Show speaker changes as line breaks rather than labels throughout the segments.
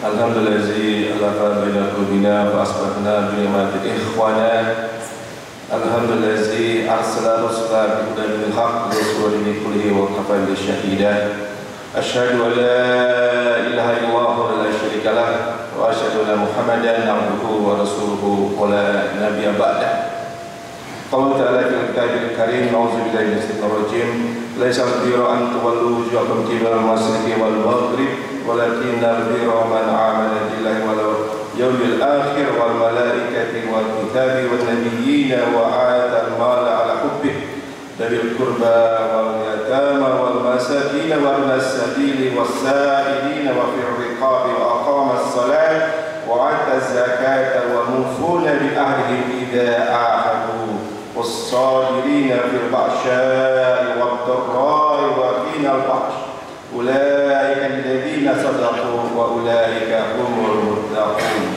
Alhamdulillahi alafa baina qulubina fa asbahna bi ni'mati ikhwana. Alhamdulillahi arsala rusula bi hudan haqq li rasulih kullihi wa kafa bi syahida. Asyhadu an la ilaha illallah wa la syarika lah wa asyhadu anna Muhammadan abduhu wa rasuluhu wa la nabiyya ba'dah. Qala ta'ala fil kitabil karim, a'udzu billahi minasyaitonir rajim. Laisal birra an tuwallu wujuhakum qibala al-masyriqi wal maghrib walakinnal birra man amana billahi wal yawmil akhir wal malaikati wal kitabi wan nabiyyin wa atal mala ala hubbihi dzil qurba wal yatama wal masakin wal sabili was sa'ilin wa fir riqabi wa aqamas salat wa ataz zakata wa mufuna bi ahdihim idza ahadu was-sabirin fil ba'sya'i wad-dharra'i wa hinal ba's. Ulaika alladziina sadaqu wa ulaika humul muttaqun.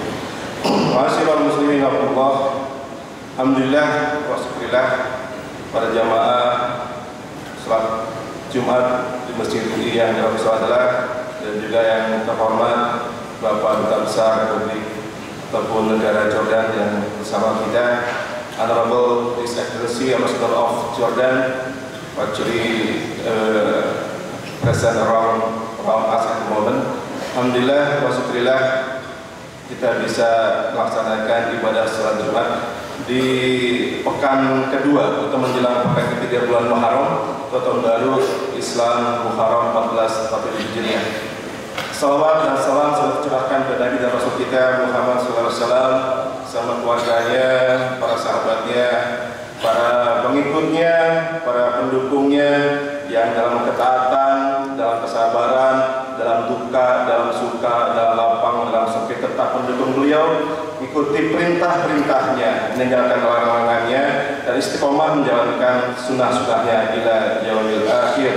Ma'asyiral muslimin Allah. Alhamdulillah wa syukurillah para jamaah salat Jumat di Masjid UI yang dirahmati dan juga yang terhormat Bapak Duta Besar Republik ataupun negara Jordan yang bersama kita, Honorable His Excellency Ambassador of Jordan, actually present around us at the moment. Alhamdulillah wa syukurillah kita bisa melaksanakan ibadah salat Jumat di pekan kedua atau menjelang pekan ketiga bulan Muharram atau tahun baru Islam Muharram 1441 Hijriah. Salawat dan salam selalu tercurahkan kepada Nabi dan Rasul kita Muhammad SAW sama keluarganya, para sahabatnya, para pengikutnya, para pendukungnya yang dalam ketaatan, dalam kesabaran, dalam duka, dalam suka, dalam lapang, dalam sempit tetap mendukung beliau, ikuti perintah-perintahnya, meninggalkan larangan-larangannya, dan istiqomah menjalankan sunnah-sunnahnya ila yaumil akhir.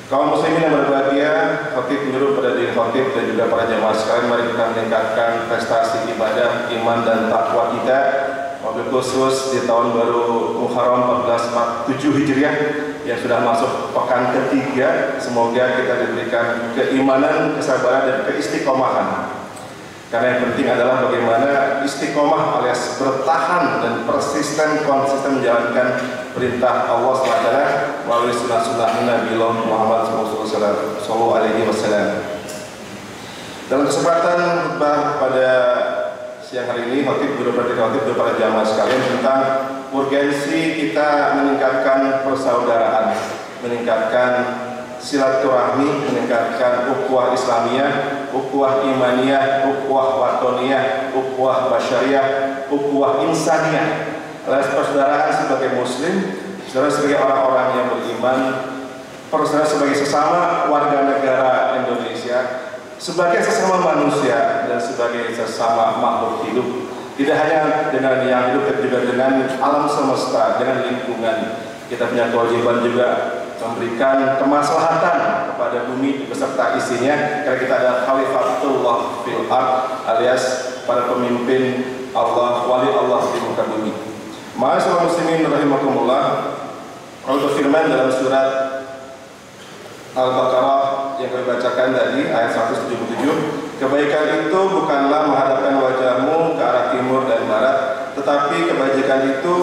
Kaum muslimin yang berbahagia, khotib menyuruh pada diri khotib dan juga para jamaah sekalian, mari kita meningkatkan prestasi ibadah, iman dan takwa kita, wabil khusus di tahun baru Muharram 1447 Hijriah yang sudah masuk pekan ketiga. Semoga kita diberikan keimanan, kesabaran dan keistiqomahan. Karena yang penting adalah bagaimana istiqomah alias bertahan dan persisten konsisten menjalankan perintah Allah SWT melalui sunnah-sunnah Nabi Muhammad SAW. Dalam kesempatan khutbah pada siang hari ini, khotib para jamaah sekalian tentang urgensi kita meningkatkan persaudaraan, meningkatkan silaturahmi, meningkatkan ukhuwah Islamiyah, ukhuwah imaniyah, ukhuwah watoniyah, ukhuwah basyariyah, ukhuwah insaniyah. Alias persaudaraan sebagai muslim, saudara sebagai orang-orang yang beriman, persaudaraan sebagai sesama warga negara Indonesia, sebagai sesama manusia dan sebagai sesama makhluk hidup. Tidak hanya dengan yang hidup, tapi juga dengan alam semesta, dengan lingkungan. Kita punya kewajiban juga memberikan kemaslahatan kepada bumi beserta isinya, karena kita adalah khalifatullah fil ard, alias para pemimpin Allah, wali Allah di muka bumi. Ma'asyiral muslimin rahimakumullah, Allah berfirman dalam surat Al-Baqarah yang kami bacakan tadi ayat 177, kebaikan itu bukanlah menghadapkan wajahmu ke arah timur dan barat, tetapi kebajikan itu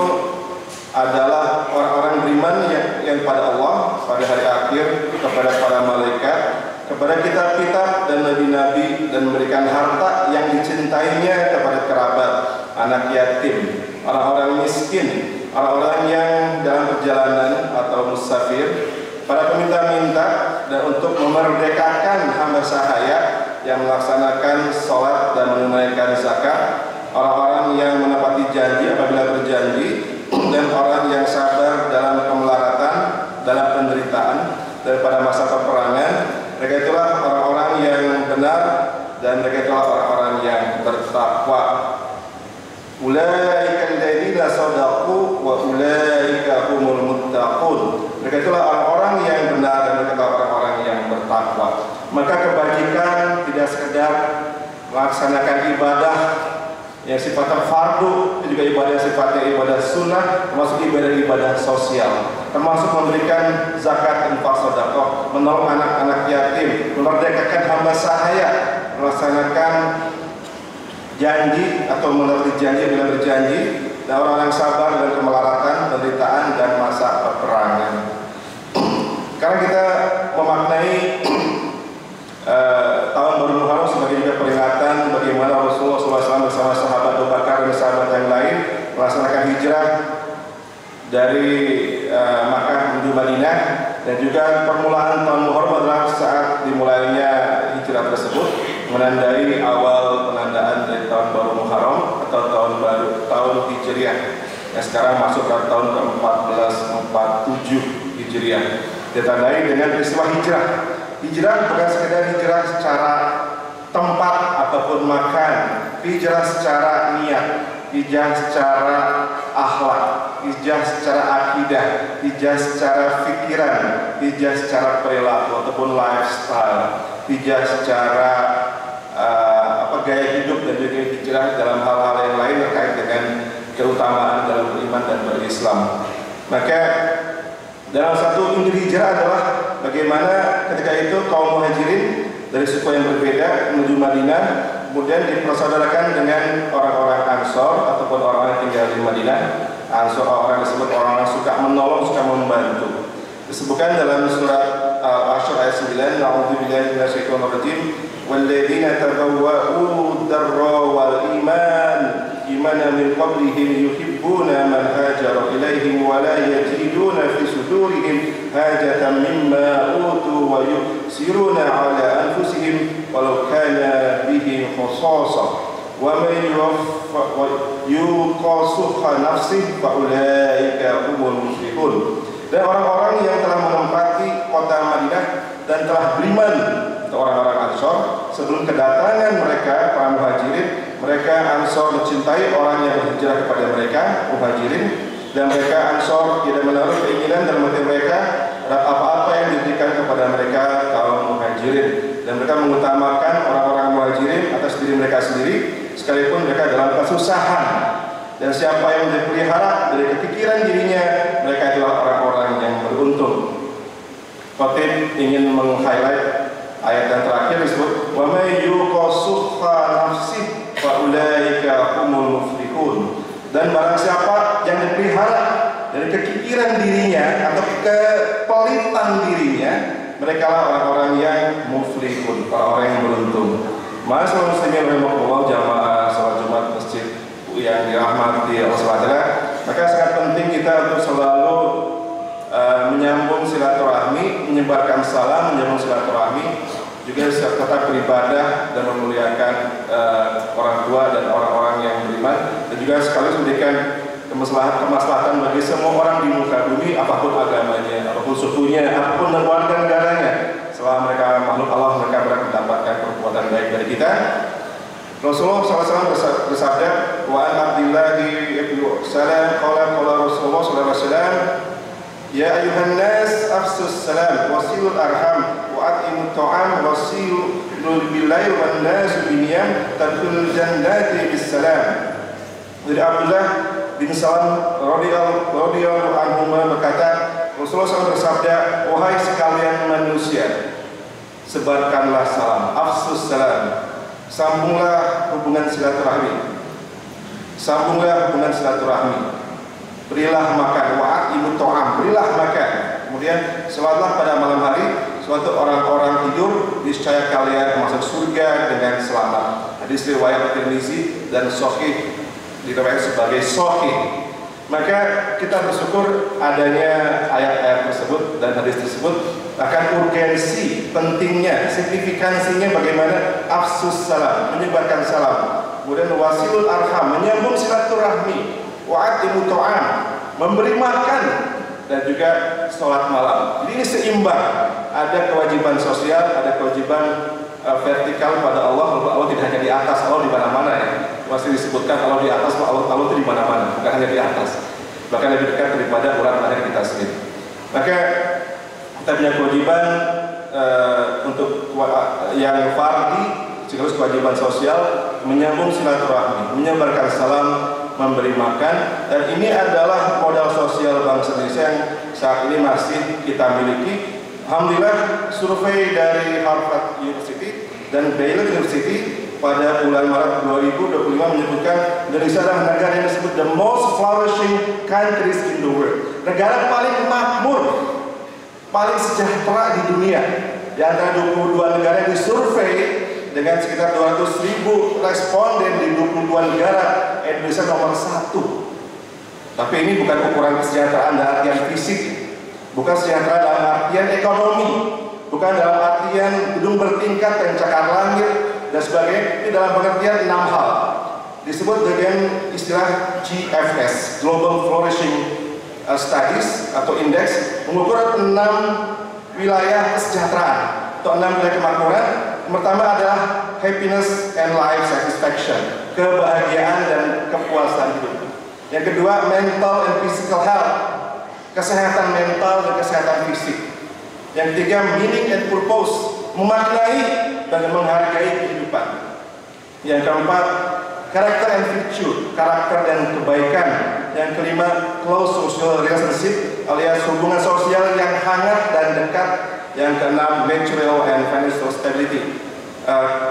adalah orang-orang beriman yang pada Allah, pada hari akhir, kepada para malaikat, kepada kitab-kitab dan nabi-nabi, dan memberikan harta yang dicintainya kepada kerabat, anak yatim, orang-orang miskin, orang-orang yang dalam perjalanan atau musafir, para peminta-minta, dan untuk memerdekakan hamba sahaya yang melaksanakan sholat dan menunaikan zakat, orang-orang yang menepati janji apabila berjanji, dan orang yang sabar dalam kemelaratan, dalam penderitaan, daripada masa peperangan. Mereka itulah orang-orang yang benar, dan mereka itulah orang-orang yang bertakwa. Ulaika alladziina shadaqu wa ulaika humul muttaqun. Mereka itulah orang-orang yang benar, dan mereka itulah orang-orang yang bertakwa. Maka kebajikan tidak sekedar melaksanakan ibadah yang sifatnya fardu, juga ibadah sifatnya ibadah sunnah, termasuk ibadah sosial, termasuk memberikan zakat, infak, sedekah, menolong anak-anak yatim, memerdekakan hamba sahaya, janji atau menepati janji bila berjanji, dan orang yang sabar dalam kemelaratan, penderitaan dan masa peperangan. Karena kita memaknai tahun baru Muharram sebagai juga peringatan bagaimana Rasulullah SAW bersama sahabat Abu Bakar dan sahabat yang lain melaksanakan hijrah dari Makkah menuju Madinah, dan juga permulaan tahun Muharram adalah saat dimulainya hijrah tersebut, menandai awal penandaan dari tahun baru Muharram atau tahun Hijriah yang sekarang masuk ke tahun ke-1447 Hijriah, ditandai dengan peristiwa hijrah. Hijrah bukan sekedar hijrah secara tempat ataupun makan, hijrah secara niat, hijrah secara akhlak, hijrah secara akidah, hijrah secara pikiran, hijrah secara perilaku ataupun lifestyle, hijrah secara gaya hidup, dan juga hijrah dalam hal-hal yang lain terkait dengan keutamaan dalam beriman dan berislam. Maka dalam satu inti hijrah adalah bagaimana ketika itu kaum muhajirin dari suku yang berbeda menuju Madinah, kemudian dipersaudarakan dengan orang-orang Ansor ataupun orang-orang yang tinggal di Madinah. Ansor orang disebut orang yang suka menolong, suka membantu. Disebutkan dalam surat Al-Asyr ayat 9, A'udzubillahi minasyaitonir rajim, walladzina tabawwa'u ad-darra wal imana min qablihim yuhibbuna man hajara ilaihim wa la yajiduna fi sudurihim hajatan mimma utu wa yusiruna ala anfusihim walau kana bihim khasasah wa man yuqasuha nafsihi fa ulaika humul muflihun. Dan orang-orang yang telah menempati kota Madinah dan telah beriman, orang-orang Ansor, sebelum kedatangan mereka para muhajirin, mereka Ansor mencintai orang yang berhijrah kepada mereka, muhajirin, dan mereka Ansor tidak menaruh keinginan dalam hati mereka apa-apa yang diberikan kepada mereka kaum muhajirin, dan mereka mengutamakan orang-orang muhajirin atas diri mereka sendiri, sekalipun mereka dalam kesusahan. Dan siapa yang dipelihara dari kepikiran dirinya, mereka adalah orang-orang yang beruntung. Khatib ingin meng-highlight ayat yang terakhir disebut wa may yuqasuha nafsi fa ulaika humul muflihun. Dan barang siapa yang dipelihara dari kekikiran dirinya atau kepelitan dirinya, mereka lah orang-orang yang muflihun, orang-orang yang beruntung. Masa muslimin rahimahullah, jamaah salat Jumat masjid yang dirahmati Allah SWT, maka sangat penting kita untuk selalu menyambung silaturahmi, menyebarkan salam, menyambung silaturahmi, juga tetap beribadah dan memuliakan orang tua dan orang-orang yang beriman, dan juga sekaligus memberikan kemaslahatan bagi semua orang di muka bumi, apapun agamanya, apapun sukunya, apapun warga negaranya. Selama mereka makhluk Allah, mereka berhak mendapatkan perbuatan baik dari kita. Rasulullah SAW bersabda, wa an Abdillahi ibnu Salam qala Rasulullah SAW, ya ayuhan nas afsus salam wasilul arham wa at'imut ta'am wasilul billahi wan nas biniyam tadkhulul jannati bis salam. Dari Abdullah bin Salam radhiyallahu anhu berkata, Rasulullah SAW bersabda, wahai sekalian manusia, sebarkanlah salam, afsus salam, sambunglah hubungan silaturahmi, berilah makan, wa'at ta'am, berilah makan. Kemudian salatlah pada malam hari, suatu orang-orang tidur, niscaya kalian masuk surga dengan selamat. Hadis riwayat Tirmizi dan sahih, diriwayatkan sebagai sahih. Maka kita bersyukur adanya ayat-ayat tersebut dan hadis tersebut akan urgensi, pentingnya, signifikansinya bagaimana afsus salam, menyebarkan salam, kemudian wasilul arham, menyambung silaturahmi, wa'atimu ta'am, memberi makan, dan juga sholat malam. Jadi ini seimbang, ada kewajiban sosial, ada kewajiban vertikal pada Allah. Allah tidak hanya di atas, Allah di mana-mana ya. Masih disebutkan kalau di atas, Allah itu di mana-mana, bukan hanya di atas, bahkan lebih dekat daripada urat lahir kita sendiri. Maka kita punya kewajiban untuk yang fardi, sekaligus kewajiban sosial, menyambung silaturahmi, menyebarkan salam, memberi makan, dan ini adalah modal sosial bangsa Indonesia yang saat ini masih kita miliki. Alhamdulillah, survei dari Harvard University dan Baylor University pada bulan Maret 2025 menyebutkan Indonesia adalah negara yang disebut the most flourishing countries in the world. Negara paling makmur, paling sejahtera di dunia. Di antara 22 negara yang disurvei dengan sekitar 200.000 responden di 22 negara, Indonesia nomor 1. Tapi ini bukan ukuran kesejahteraan dalam artian fisik, bukan sejahtera dalam artian ekonomi, bukan dalam artian gedung bertingkat dan cakar langit dan sebagainya. Ini dalam pengertian 6 hal. Disebut dengan istilah GFS, Global Flourishing Studies atau Index, mengukur 6 wilayah kesejahteraan atau 6 wilayah kemakmuran. Yang pertama adalah happiness and life satisfaction, kebahagiaan dan kepuasan hidup. Yang kedua, mental and physical health, kesehatan mental dan kesehatan fisik. Yang ketiga, meaning and purpose, memaknai dan menghargai kehidupan. Yang keempat, character and virtue, karakter dan kebaikan. Yang kelima, close social relationship alias hubungan sosial yang hangat dan dekat. Yang keenam, natural and financial stability,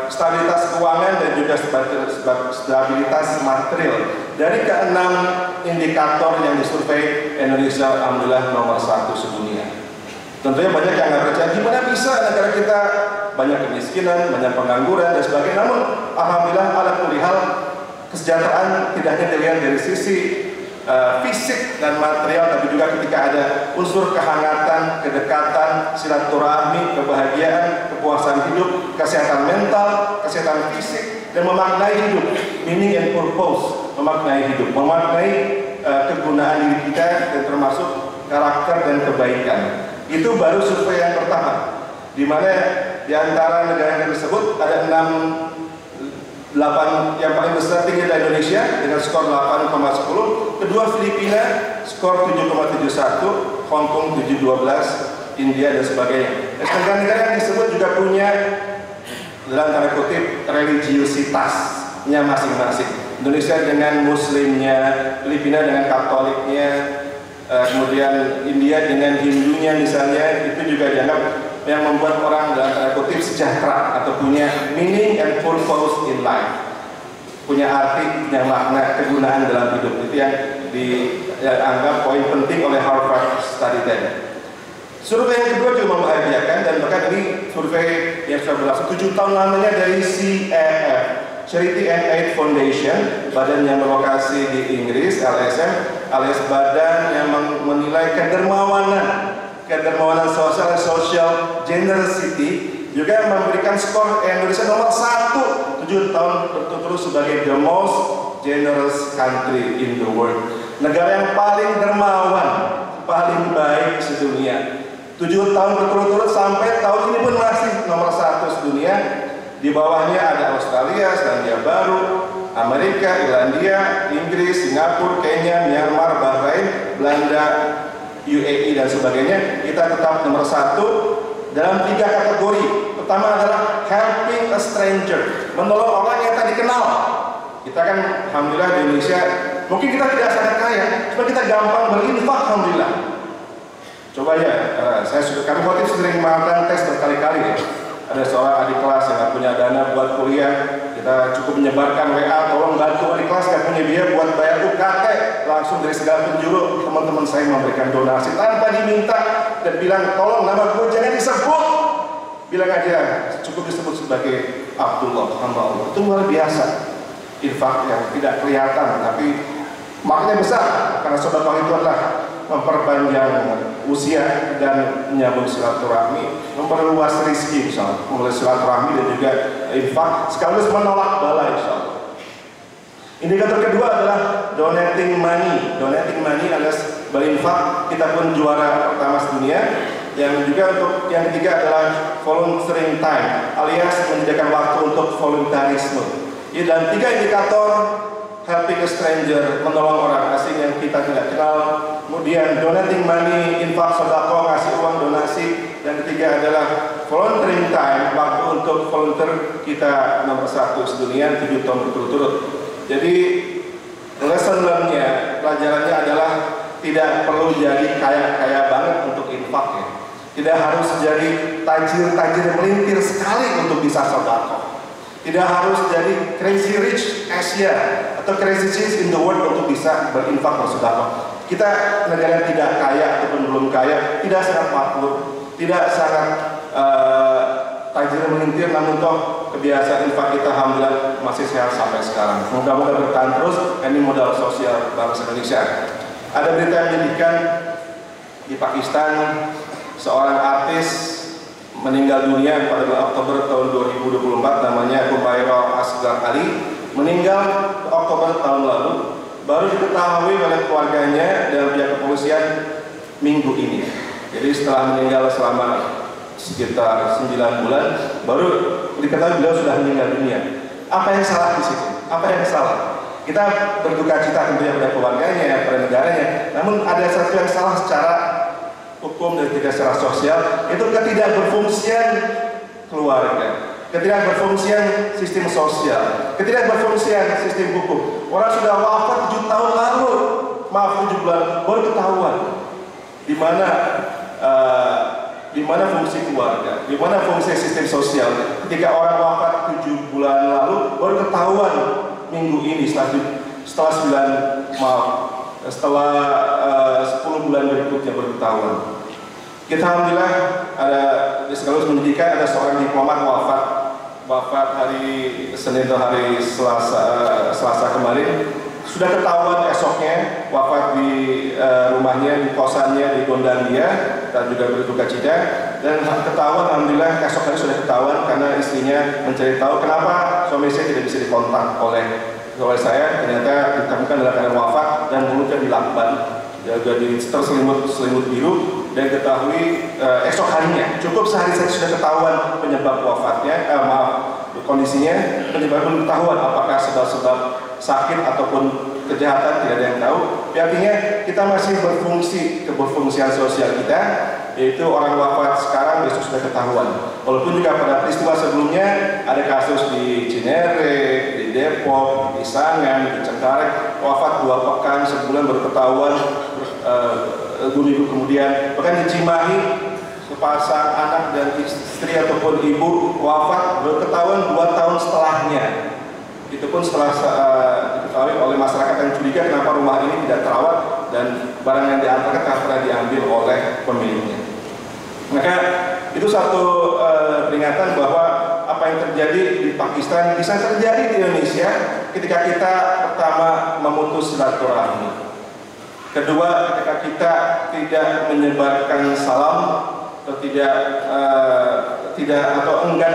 stabilitas keuangan dan juga stabilitas material. Dari keenam indikator yang disurvei, Indonesia alhamdulillah nomor 1 sedunia. Tentunya banyak yang nggak percaya, gimana bisa negara kita banyak kemiskinan, banyak pengangguran dan sebagainya. Namun alhamdulillah ala kulli hal kesejahteraan tidak hanya dilihat dari sisi fisik dan material, tapi juga ketika ada unsur kehangatan, kedekatan, silaturahmi, kebahagiaan, kepuasan hidup, kesehatan mental, kesehatan fisik, dan memaknai hidup, meaning and purpose, memaknai hidup, memaknai kegunaan diri kita, dan termasuk karakter dan kebaikan. Itu baru survei yang pertama, di mana di antara negara yang tersebut ada 8 yang paling besar tinggi dari Indonesia dengan skor 8,10, kedua Filipina skor 7,71, Hong Kong 7,12, India dan sebagainya. Negara-negara yang disebut juga punya dalam tanda kutip religiositasnya masing-masing. Indonesia dengan Muslimnya, Filipina dengan Katoliknya, kemudian India dengan Hindunya misalnya, itu juga dianggap yang membuat orang dalam tanda kutip sejahtera atau punya meaning and purpose in life, punya arti, punya makna, kegunaan dalam hidup. Itu yang dianggap poin penting oleh Harvard Study tadi. Survei yang kedua juga membahagiakan, dan bahkan ini survei yang sudah berlangsung 7 tahun lamanya dari CAF, Charity and Aid Foundation, badan yang berlokasi di Inggris, LSM, alias badan yang menilai kedermawanan sosial, social generosity, juga memberikan skor Indonesia nomor 1 7 tahun berturut-turut sebagai the most generous country in the world, negara yang paling dermawan, paling baik sedunia. 7 tahun berturut-turut sampai tahun ini pun masih nomor 1 sedunia. Di bawahnya ada Australia, Selandia Baru, Amerika, Irlandia, Inggris, Singapura, Kenya, Myanmar, Bahrain, Belanda, UAE dan sebagainya. Kita tetap nomor 1 dalam 3 kategori. Pertama adalah helping a stranger, menolong orang yang tak dikenal. Kita kan alhamdulillah di Indonesia, mungkin kita tidak sangat kaya, cuma kita gampang berinfak alhamdulillah. Coba ya, kami waktu itu sering melakukan tes berkali-kali ya. Ada seorang adik kelas yang nggak punya dana buat kuliah, kita cukup menyebarkan WA, tolong bantu adik kelas nggak punya biaya buat bayar UKT. Langsung dari segala penjuru teman-teman saya memberikan donasi tanpa diminta dan bilang tolong nama gue jangan disebut, bilang aja cukup disebut sebagai Abdullah, hamba Allah. Itu luar biasa, infak yang tidak kelihatan tapi maknanya besar, karena sedekah itu adalah memperpanjang usia dan menyambung silaturahmi, memperluas rezeki insyaallah, melalui silaturahmi dan juga infak sekaligus menolak bala insyaallah. Indikator kedua adalah donating money. Donating money alias berinfak, kita pun juara pertama sedunia. Yang juga untuk yang ketiga adalah volunteering time alias menyediakan waktu untuk voluntarisme. Ini dalam 3 indikator: helping a stranger, menolong orang asing yang kita tidak kenal, kemudian donating money, infak, sedekah, ngasih uang donasi, dan ketiga adalah volunteering time, waktu untuk volunteer, kita nomor 1 sedunia 7 tahun berturut-turut. Jadi lesson learn-nya, pelajarannya adalah tidak perlu jadi kaya-kaya banget untuk infak ya. Tidak harus jadi tajir-tajir melintir sekali untuk bisa sedekah. Tidak harus jadi crazy rich Asia atau crazy rich in the world untuk bisa berinfak bersedekah. Kita negara yang tidak kaya ataupun belum kaya, tidak sangat makmur, tidak sangat tajir melintir, namun toh kebiasaan infak kita alhamdulillah masih sehat sampai sekarang. Mudah-mudahan bertahan terus. Ini modal sosial bangsa Indonesia. Ada berita yang menyedihkan di Pakistan, seorang artis meninggal dunia pada bulan Oktober tahun 2024, namanya Humaira Asghar Ali, meninggal Oktober tahun lalu. Baru diketahui oleh keluarganya dan pihak kepolisian minggu ini. Jadi setelah meninggal selama sekitar 9 bulan, baru diketahui beliau sudah meninggal dunia. Apa yang salah di situ? Apa yang salah? Kita berduka cita tentunya pada keluarganya, pada negaranya. Namun ada satu yang salah secara hukum dan tidak secara sosial, itu ketidakberfungsian keluarga, ketidakberfungsian sistem sosial, ketidakberfungsian sistem hukum. Orang sudah wafat 7 tahun lalu, maaf 7 bulan, baru ketahuan di mana fungsi keluarga, di mana fungsi sistem sosial. Ketika orang wafat 7 bulan lalu, baru ketahuan minggu ini setelah 10 bulan berikutnya baru ketahuan. Kita alhamdulillah ada sekaligus menyedihkan, ada seorang diplomat wafat hari Senin atau hari Selasa kemarin. Sudah ketahuan esoknya wafat di rumahnya, di kosannya di Gondangdia, dan juga berduka cita. Dan ketahuan alhamdulillah esok hari sudah ketahuan karena istrinya mencari tahu kenapa suami saya tidak bisa dikontak oleh saya. Ternyata ditemukan dalam keadaan wafat dan mulutnya dilakban, juga terselimut biru. Dan ketahui esok harinya, cukup sehari saja sudah ketahuan penyebab wafatnya, kondisinya, penyebab belum ketahuan apakah sebab sakit ataupun kejahatan, tidak ada yang tahu. Artinya kita masih keberfungsian sosial kita, yaitu orang wafat sekarang besok sudah ketahuan. Walaupun juga pada peristiwa sebelumnya ada kasus di Cinere, di Depok, di Sangan, di Cengkareng, wafat 2 pekan, sebulan baru ketahuan, 2 minggu kemudian. Bahkan di Cimahi, sepasang anak dan istri ataupun ibu wafat baru ketahuan 2 tahun setelahnya. Itu pun setelah diketahui oleh masyarakat yang curiga kenapa rumah ini tidak terawat dan barang yang diantarkan tak pernah diambil oleh pemiliknya. Maka itu satu peringatan bahwa apa yang terjadi di Pakistan bisa terjadi di Indonesia ketika kita pertama memutus silaturahmi. Kedua, ketika kita tidak menyebarkan salam atau enggan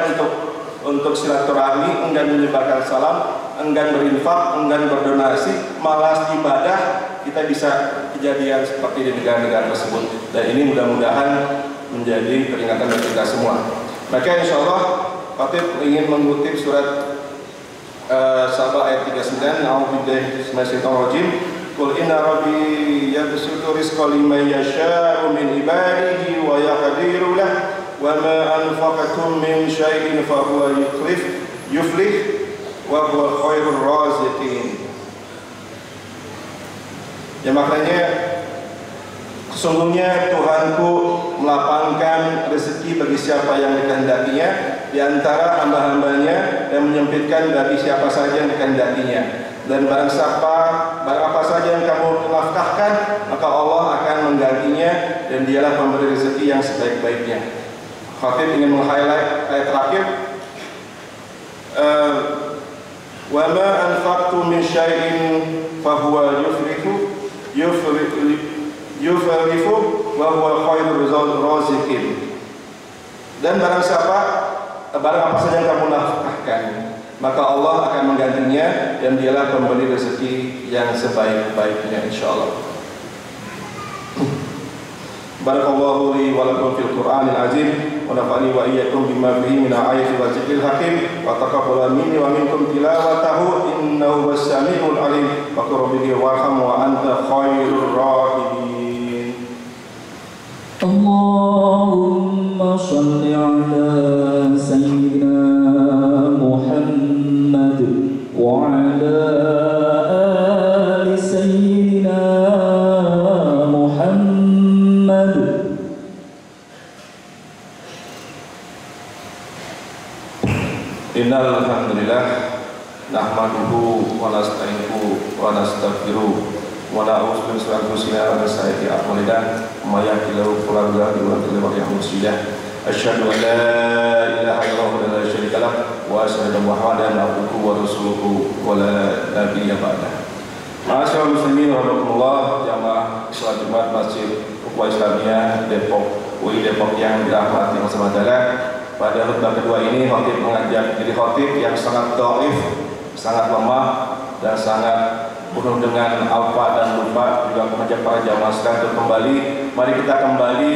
untuk silaturahmi, enggan menyebarkan salam, enggan berinfak, enggan berdonasi, malas ibadah, kita bisa kejadian seperti di negara-negara tersebut. Dan ini mudah-mudahan menjadi peringatan bagi kita semua. Maka insya Allah Khatib ingin mengutip surat Sabah ayat 39, A'udzubillahi minasyaitonir rajim. Qul inna rabbi yabsutu rizqa liman yasha'u min ibadihi wa yaqdiru lahu wa ma anfaqtum min syai'in fa huwa yuflih wa huwa khairur raziqin. Ya, maknanya sesungguhnya Tuhanku melapangkan rezeki bagi siapa yang dikehendakinya di antara hamba-hambanya dan menyempitkan bagi siapa saja yang dikehendakinya. Dan barang apa saja yang kamu nafkahkan, maka Allah akan menggantinya dan dialah pemberi rezeki yang sebaik-baiknya. Khatib ingin meng-highlight ayat terakhir, wa ma anfaqtum min syai'in fa huwa yuflihu wa huwa khairur raziqin. Dan barang apa saja yang kamu nafkahkan, maka Allah akan menggantinya dan dialah pemberi rezeki yang sebaik-baiknya, insyaallah. Barakallahu li wa lakum fil Qur'anil azim wa nafa'ani wa iyyakum bima fihi min ayati wa dzikril hakim wa taqabbala minni wa minkum tilawatahu innahu was-sami'ul alim wa qur bihi warham wa anta khairur rahimin.
Allahumma shalli ala sayyidina Muhammad wa ala ali sayyidina Muhammad.
Inna Innal hamdalillah nahmaduhu wa nasta'inuhu wa nastaghfiruh wa na'udzu billahi min sayyiati a'malina may yahdihillahu fala mudilla lahu wa may yudlil asyhadu an la ilaha illallah wa la syarika lah wa asyhadu anna Muhammadan abduhu wa rasuluhu wa la nabiyya ba'dah. Ma'asyiral muslimin rahimakumullah, jamaah salat Jumat Masjid Ukhuwah Islamiyah Depok UI Depok yang dirahmati Allah Subhanahu wa taala. Pada khutbah kedua ini khatib mengajak jadi khatib yang sangat dhaif, sangat lemah dan sangat penuh dengan alfa dan lupa, juga mengajak para jamaah sekalian untuk kembali. Mari kita kembali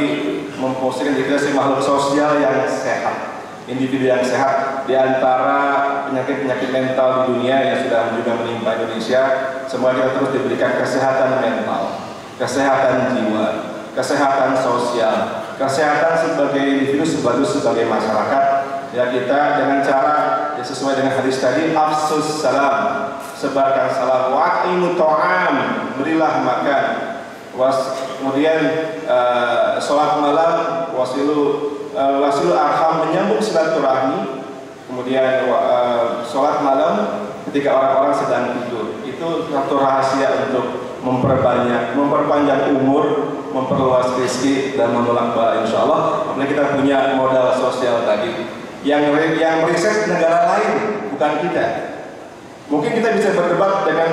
memposisikan diri kita sebagai makhluk sosial yang sehat, individu yang sehat. Di antara penyakit-penyakit mental di dunia yang sudah juga menimpa Indonesia, semua kita terus diberikan kesehatan mental, kesehatan jiwa, kesehatan sosial, kesehatan sebagai individu, sebagai masyarakat. Ya, kita dengan cara ya, sesuai dengan hadis tadi, afsus salam, sebarkan salam, wa'inu ta'am, berilah makan, kemudian sholat malam, wasilu arham, menyambung silaturahmi, kemudian sholat malam ketika orang-orang sedang tidur. Itu satu rahasia untuk memperpanjang umur, memperluas rezeki dan menolak bala, insya Allah. Apalagi kita punya modal sosial tadi yang meriset negara lain, bukan kita. Mungkin kita bisa berdebat dengan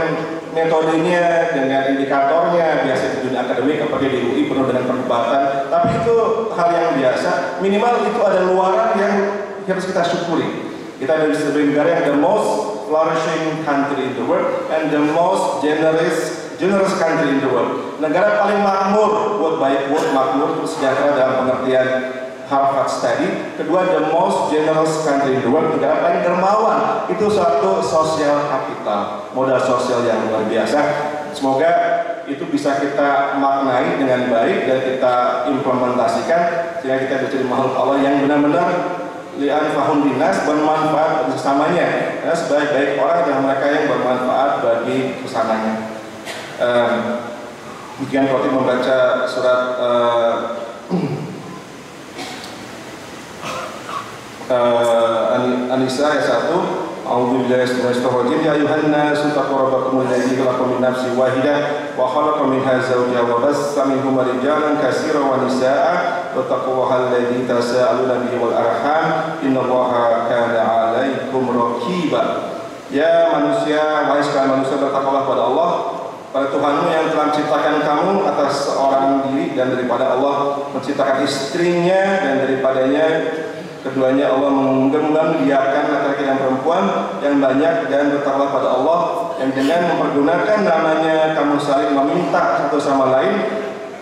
metodenya, dengan indikatornya, biasa di dunia akademik, apalagi di UI penuh dengan perdebatan. Tapi itu hal yang biasa. Minimal itu ada luaran yang harus kita syukuri. Kita ada di sebuah negara yang the most flourishing country in the world and the most generous country in the world. Negara paling makmur, buat baik, buat makmur, sejahtera dalam pengertian Harvard Study. Kedua, the most generous country in the world, negara paling dermawan. Itu suatu sosial kapital, modal sosial yang luar biasa. Semoga itu bisa kita maknai dengan baik dan kita implementasikan sehingga kita bisa jadi makhluk Allah yang benar-benar li'anfahum linnas, bermanfaat bagi sesamanya. Karena sebaik-baik orang adalah mereka yang bermanfaat bagi sesamanya. Demikian khotib membaca surat An-Nisa ayat 1. A'udzubillahi minasyaitonir rajim. Ya ayyuhan nasu taqu rabbakumul ladzi khalaqakum min nafsin wahidah wa khalaqa minha zawjaha wa bassa minhuma rijalan katsiran wa nisaa'a wattaqullaha alladzi tasaaluna bihi wal arham innallaha kana 'alaikum raqiba. Ya manusia, wahai sekalian manusia, bertakwalah pada Allah, pada Tuhanmu yang telah menciptakan kamu atas seorang diri, dan daripada Allah menciptakan istrinya, dan daripadanya keduanya Allah membiarkan laki-laki dan perempuan yang banyak, dan bertakwalah pada Allah yang dengan mempergunakan namanya kamu saling meminta satu sama lain,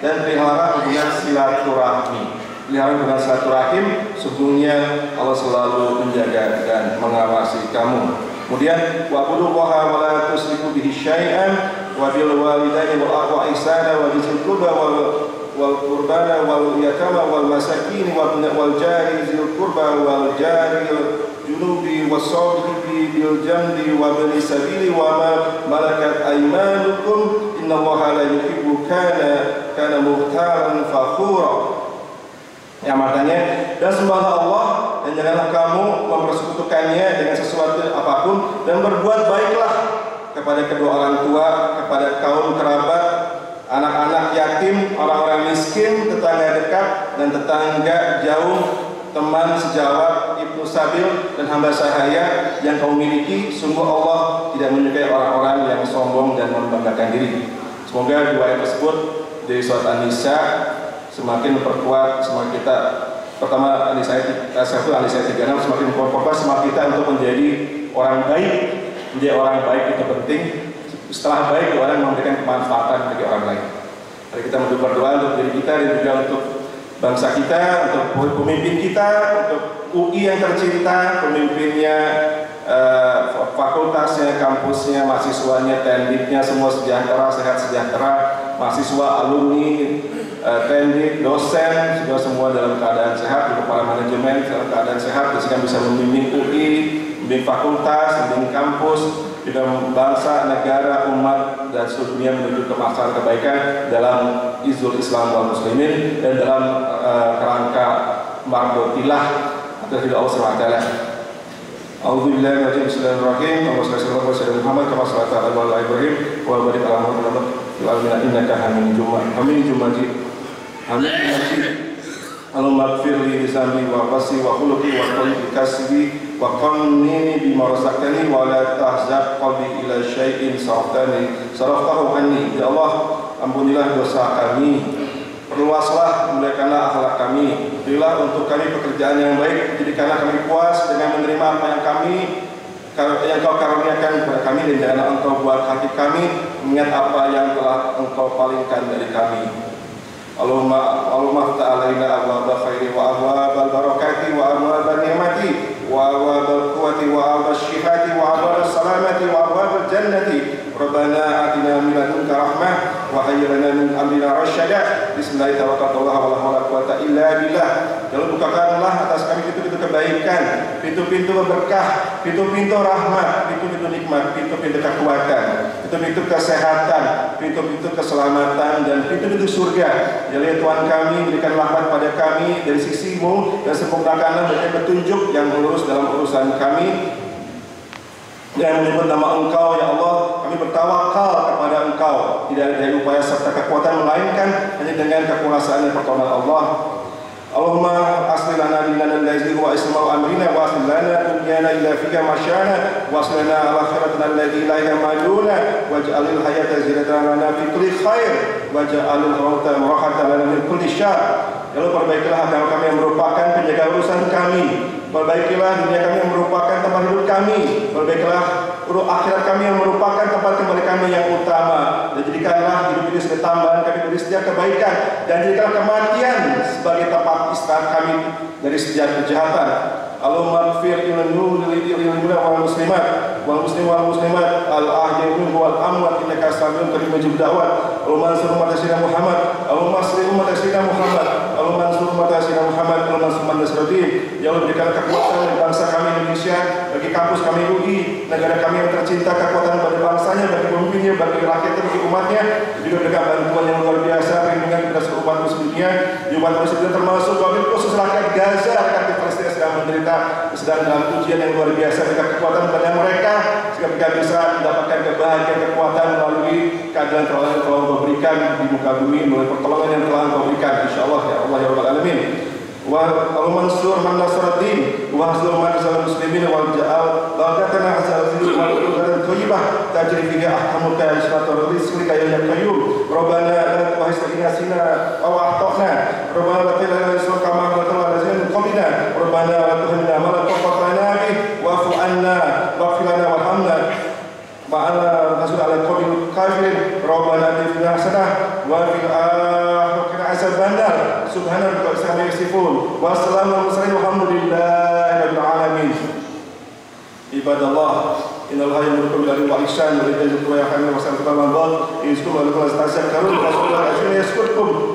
dan pelihara hubungan silaturahmi. Pelihara hubungan silaturahim, sesungguhnya Allah selalu menjaga dan mengawasi kamu. Kemudian wa'budullaha wa la tusyriku bihi syai'an wa bil walidaini wal ihsana wa bizil qurba wal qurbana wal yatama wal masakin wal jari zil qurba wal jari junubi was sahibi bil jambi wa bil sabili wa ma malakat aymanukum innallaha la yuhibbu kana muhtalan fakhura. Yang maknanya, dan sembahlah Allah dan janganlah kamu mempersekutukannya dengan sesuatu apapun, dan berbuat baiklah kepada kedua orang tua, kepada kaum kerabat, anak-anak yatim, orang-orang miskin, tetangga dekat dan tetangga jauh, teman sejawat, ibnu sabil dan hamba sahaya yang kau miliki. Sungguh Allah tidak menyukai orang-orang yang sombong dan membanggakan diri. Semoga dua ayat tersebut dari surat An-Nisa semakin memperkuat semangat kita. Pertama, An-Nisa 36, semakin memperkuat semangat kita untuk menjadi orang baik. Menjadi orang baik itu penting. Setelah baik, orang memberikan kemanfaatan bagi orang lain. Mari kita berdoa untuk diri kita dan juga untuk bangsa kita, untuk pemimpin kita, untuk UI yang tercinta, pemimpinnya, fakultasnya, kampusnya, mahasiswanya, tendiknya, semua sejahtera, sehat sejahtera, mahasiswa, alumni, tendik, dosen, juga semua dalam keadaan sehat, juga para manajemen dalam keadaan sehat, sehingga bisa membimbing UI, membimbing fakultas, membimbing kampus, juga bangsa, negara, umat, dan seluruh dunia menuju ke masalah kebaikan dalam izul Islam wal muslimin dan dalam kerangka mardotilah atau tidak Allah SWT. A'udzubillahi Bismillahirrahmanirrahim. Allahumma shalli ala sayyidina Muhammad kama shallaita ala Ibrahim wa barik ala Muhammad fil alamin innaka Hamidum Majid. Allahumma ighfir li dzambi wa qasi wa khuluqi wa qalbi kasbi wa qannini bima razaqtani wa la tahzab qalbi ila syai'in saraftahu anni. Ya Allah, ampunilah dosa kami, perluaslah, muliakanlah akhlak kami, berilah untuk kami pekerjaan yang baik, jadikanlah kami puas dengan menerima apa yang Kau karuniakan kepada kami, dan janganlah Engkau buat hati kami mengingat apa yang telah Engkau palingkan dari kami. Allahumma ta'alaina abwaba khairi wa abwabal barakati wa abwabal ni'mati wa abwabal quwwati wa abwabal syifati wa abwabal salamati wa abwabal jannati. Rabbana atina min ladunka rahmah wa hayyi lana min amrina rasyada. Bismillahirrahmanirrahim. Wa la haula wa la quwwata illa billah. Jangan bukakanlah atas kami pintu-pintu kebaikan, pintu-pintu berkah, pintu-pintu rahmat, pintu-pintu nikmat, pintu-pintu kekuatan, pintu-pintu kesehatan, pintu-pintu keselamatan, dan pintu-pintu surga. Ya Tuhan kami, berikan rahmat pada kami dari sisi-Mu, dan sempurnakanlah berikan petunjuk yang lurus dalam urusan kami. Dan menyebut nama Engkau, ya Allah, kami bertawakal kepada Engkau, tidak ada upaya serta kekuatan melainkan hanya dengan kekuasaan dan pertolongan Allah. Allahumma asli lana dinana allazi huwa isma'u amrina wa asli lana dunyana illa fika masyana wa asli lana al-akhiratana allazi la yamaluna waj'alil hayata ziyadatan lana fi kulli khair waj'alil mauta rahatan lana min kulli syarr. Ya Allah, perbaikilah agama kami yang merupakan penjaga urusan kami, perbaikilah dunia kami yang merupakan tempat hidup kami, perbaikilah akhirat kami yang merupakan tempat kembali kami yang utama, dan jadikanlah hidup ini sebagai tambahan kami dari setiap kebaikan, dan jadikanlah kematian sebagai tempat istirahat kami dari setiap kejahatan. Allahumma ighfir lana wal muslimat wal muslimat al ahya'i wal amwat innaka sami'un qarib mujib da'wat. Allahumma ansur umat sayyidina Muhammad, Allahumma asli umat sayyidina Muhammad, Allahumma ansur umat sayyidina Muhammad, Allahumma ansur umat Nasruddin. Ya Allah, berikan kekuatan bagi bangsa kami Indonesia, bagi kampus kami UI, negara kami yang tercinta, kekuatan bagi bangsanya, bagi pemimpinnya, bagi rakyatnya, bagi umatnya. Juga berikan bantuan yang luar biasa, perlindungan kepada seluruh umat muslim dunia, di umat muslim dunia termasuk wabil khusus rakyat Gaza, rakyat Palestina sedang menderita, sedang dalam ujian yang luar biasa. Berikan kekuatan kepada mereka sehingga mereka bisa mendapatkan kebahagiaan, kekuatan melalui keadilan yang telah Engkau berikan di muka bumi, melalui pertolongan yang telah Engkau berikan, insyaallah ya Allah ya Rabbal alamin. Wa al-mansur man nasruddin wa hasbul man nasrul muslimin wal ja'al laqatana azal zil wal qadar thayyibah tajri fiha ahkamuka ismatur rizqika ya qayyum. Rabbana la tu'akhidhna sina aw akhtana, Rabbana la tilana isra kama qala lazim qablina, Rabbana la tuhmilna ma la taqata lana bi wa'fu anna waghfir lana warhamna ma'ana rasul ala qabil kafirin. Rabbana atina hasanah wa fil akhirati hasanah. Subhanallah wa bihamdihi yasifun wa salamun alhamdulillahi rabbil alamin. Ibadallah, innal hayya yamliku bil adli wal ihsan wa yajzi wa yahmil wa sallallahu alaihi wa sallam. Izkum wa lakum astagfirullaha wa atubu ilaih.